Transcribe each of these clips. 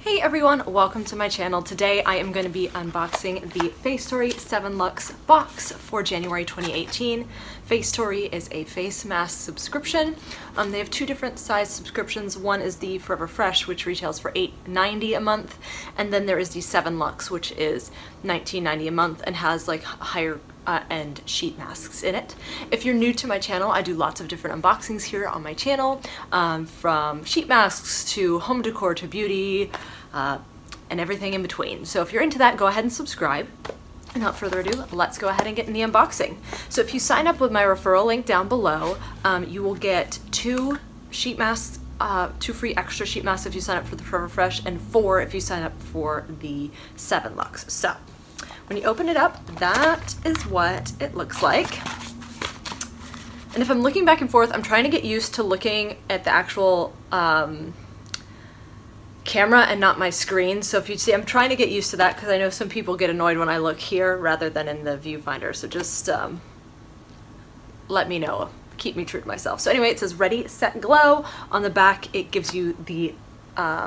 Hey everyone, welcome to my channel. Today I am going to be unboxing the FaceTory 7 Lux box for January 2018. FaceTory is a face mask subscription. They have two different size subscriptions. One is the Forever Fresh, which retails for $8.90 a month, and then there is the 7 Lux, which is $19.90 a month and has like higher end sheet masks in it. If you're new to my channel, I do lots of different unboxings here on my channel, from sheet masks to home decor to beauty, and everything in between. So if you're into that, go ahead and subscribe. And without further ado, let's go ahead and get in the unboxing. So if you sign up with my referral link down below, you will get 2 sheet masks, 2 free extra sheet masks if you sign up for the Forever Fresh, and 4 if you sign up for the 7 Lux. So when you open it up, that is what it looks like. And if I'm looking back and forth, I'm trying to get used to looking at the actual camera and not my screen. So if you see, I'm trying to get used to that because I know some people get annoyed when I look here rather than in the viewfinder. So just let me know. Keep me true to myself. So anyway, it says Ready, Set, Glow. On the back, it gives you the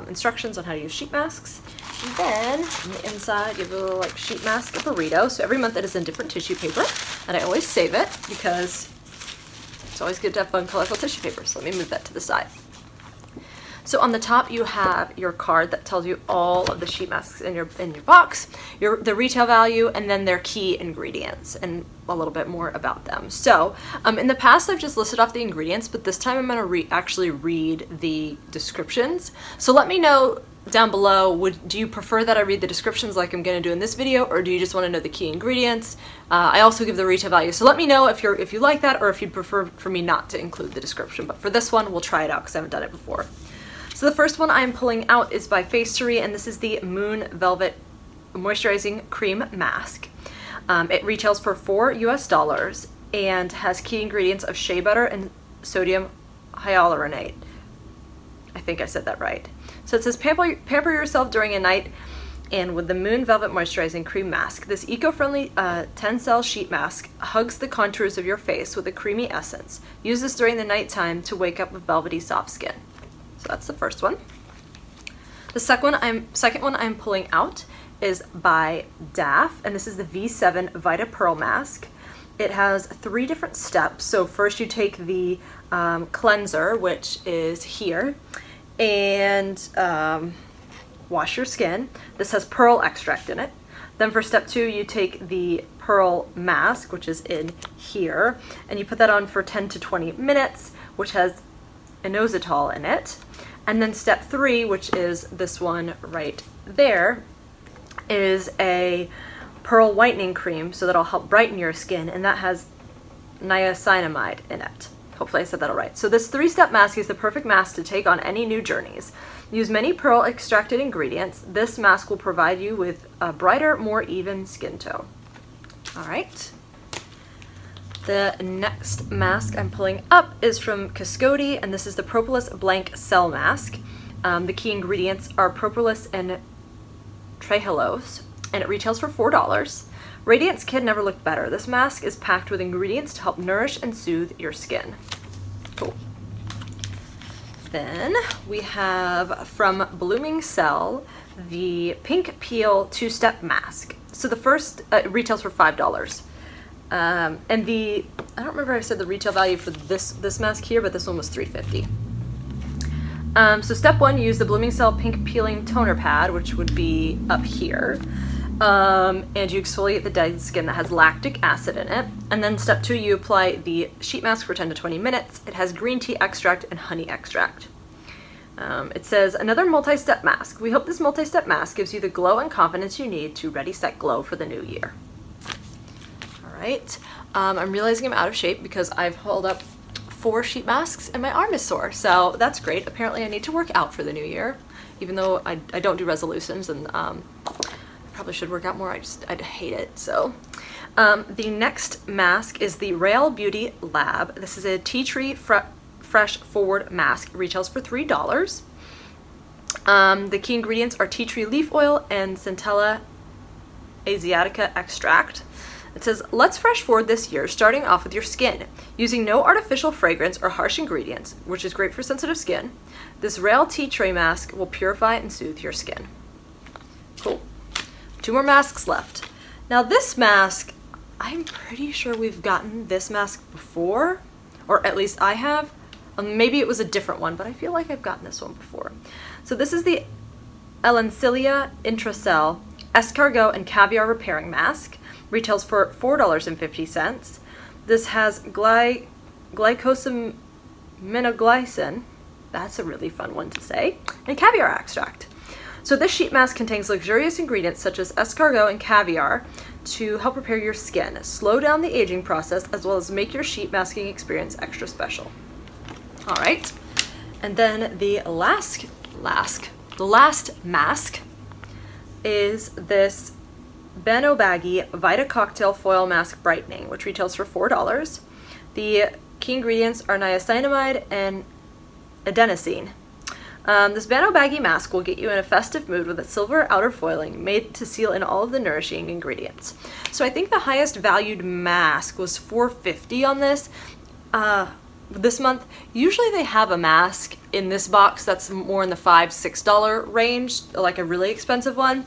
instructions on how to use sheet masks. And then on the inside, you have a little like sheet mask burrito. So every month it is in different tissue paper, and I always save it because it's always good to have fun, colorful tissue paper. So let me move that to the side. So on the top, you have your card that tells you all of the sheet masks in your box, the retail value, and then their key ingredients, and a little bit more about them. So in the past, I've just listed off the ingredients, but this time I'm going to actually read the descriptions. So let me know down below, do you prefer that I read the descriptions like I'm going to do in this video, or do you just want to know the key ingredients? I also give the retail value, so let me know if you like that, or if you'd prefer for me not to include the description. But for this one, we'll try it out because I haven't done it before. So the first one I'm pulling out is by FaceTory, and this is the Moon Velvet Moisturizing Cream Mask. It retails for $4 US and has key ingredients of shea butter and sodium hyaluronate. I think I said that right. So it says pamper yourself during a night and with the Moon Velvet Moisturizing Cream Mask. This eco-friendly 10-cell sheet mask hugs the contours of your face with a creamy essence. Use this during the nighttime to wake up with velvety soft skin. So that's the first one. The second one I'm pulling out is by DAF, and this is the V7 Vita Pearl Mask. It has 3 different steps. So first you take the cleanser, which is here, and wash your skin. This has pearl extract in it. Then for step 2, you take the pearl mask, which is in here, and you put that on for 10 to 20 minutes, which has inositol in it. And then step 3, which is this one right there, is a pearl whitening cream, so that'll help brighten your skin, and that has niacinamide in it. Hopefully I said that all right. So this 3-step mask is the perfect mask to take on any new journeys. Use many pearl extracted ingredients. This mask will provide you with a brighter, more even skin tone. All right. The next mask I'm pulling up is from Cascodi, and this is the Propolis Blank Cell Mask. The key ingredients are propolis and trehalose, and it retails for $4. Radiance can never look better. This mask is packed with ingredients to help nourish and soothe your skin. Cool. Then we have from Blooming Cell the Pink Peel 2-Step Mask. So the first retails for $5. And I don't remember if I said the retail value for this mask here, but this one was $3.50. So step 1, use the Blooming Cell Pink Peeling Toner Pad, which would be up here. And you exfoliate the dead skin that has lactic acid in it. And then step 2, you apply the sheet mask for 10 to 20 minutes. It has green tea extract and honey extract. It says, another multi-step mask. We hope this multi-step mask gives you the glow and confidence you need to ready, set, glow for the new year. Right. I'm realizing I'm out of shape because I've held up 4 sheet masks and my arm is sore, so that's great. Apparently I need to work out for the new year, even though I don't do resolutions, and I probably should work out more. I'd hate it. So the next mask is the Rail Beauty Lab. This is a tea tree fresh forward mask. It retails for $3. The key ingredients are tea tree leaf oil and Centella asiatica extract. It says, let's fresh forward this year, starting off with your skin. Using no artificial fragrance or harsh ingredients, which is great for sensitive skin, this Rail Tea Tree Mask will purify and soothe your skin. Cool. 2 more masks left. Now this mask, I'm pretty sure we've gotten this mask before, or at least I have. Maybe it was a different one, but I feel like I've gotten this one before. So this is the Elencilia Intracell Escargot and Caviar Repairing Mask. Retails for $4.50. This has glycosaminoglycin, that's a really fun one to say, and caviar extract. So this sheet mask contains luxurious ingredients such as escargot and caviar to help repair your skin, slow down the aging process, as well as make your sheet masking experience extra special. All right, and then the last mask is this Beno Baggy Vita Cocktail Foil Mask Brightening, which retails for $4. The key ingredients are niacinamide and adenosine. This Beno Baggy mask will get you in a festive mood with a silver outer foiling made to seal in all of the nourishing ingredients. So I think the highest valued mask was $4.50 on this month. Usually they have a mask in this box that's more in the $5-6 range, like a really expensive one.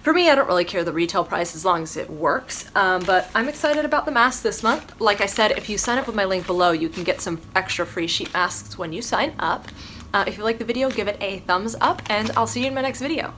For me, I don't really care the retail price as long as it works, but I'm excited about the mask this month. Like I said, if you sign up with my link below, you can get some extra free sheet masks when you sign up. If you like the video, give it a thumbs up, and I'll see you in my next video.